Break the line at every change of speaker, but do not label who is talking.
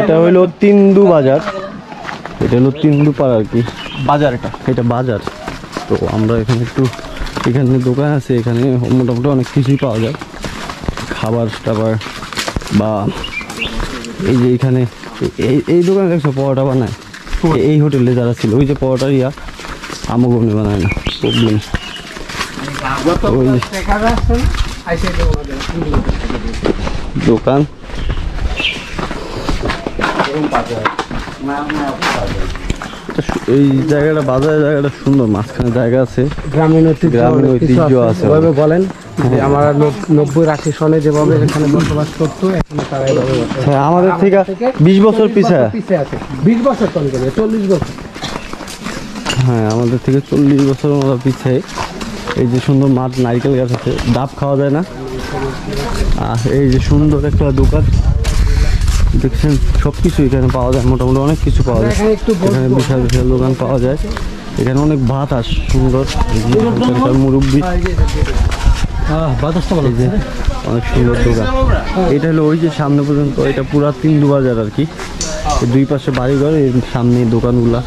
এটা হলো তিন্দু বাজার, এটা হলো তিন্দু পাড়া আর কি বাজার, এটা বাজার। তো আমরা এখানে একটু, এখানে দোকান আছে, এখানে মোটামুটি অনেক কিছুই পাওয়া যায়, খাবার টাবার বা এই যে এখানে এই দোকানে দেখছো পরোটা বানায়, এই হোটেলে যারা ছিল ওই যে পরোটা ইয়া আমগনি বানায় না, প্রবলেম। ওই দোকান এই জায়গাটা, বাজারের জায়গাটা সুন্দর, মাঝখানে জায়গা আছে, গ্রামীণ ঐতিহ্য আছে।
বলেন আমরা 90-80 সনে যেভাবে এখানে বসবাস করতো, এখন তারা এভাবে
আমাদের থেকে 20 বছর পিছিয়ে
আছে। 20 বছর কম করে 40 বছর।
হ্যাঁ, আমাদের থেকে 40 বছর মতো পিছিয়ে। এই যে সুন্দর মাঠ, নারকেল গাছ আছে, ডাব খাওয়া যায় না। আর এই যে সুন্দর একটা দোকান দেখছেন, সব কিছু এখানে পাওয়া যায়, মোটামুটি অনেক কিছু পাওয়া যায় এখানে, বিশাল বিশাল দোকান পাওয়া যায় এখানে, অনেক বাতাস সুন্দর, মুরব্বী অনেক সুন্দর দোকান। এটা হলো ওই যে সামনে পর্যন্ত, এটা পুরা তিন্দু বাজার আর কি, দুই পাশে বাড়িঘর, এর সামনে দোকানগুলা।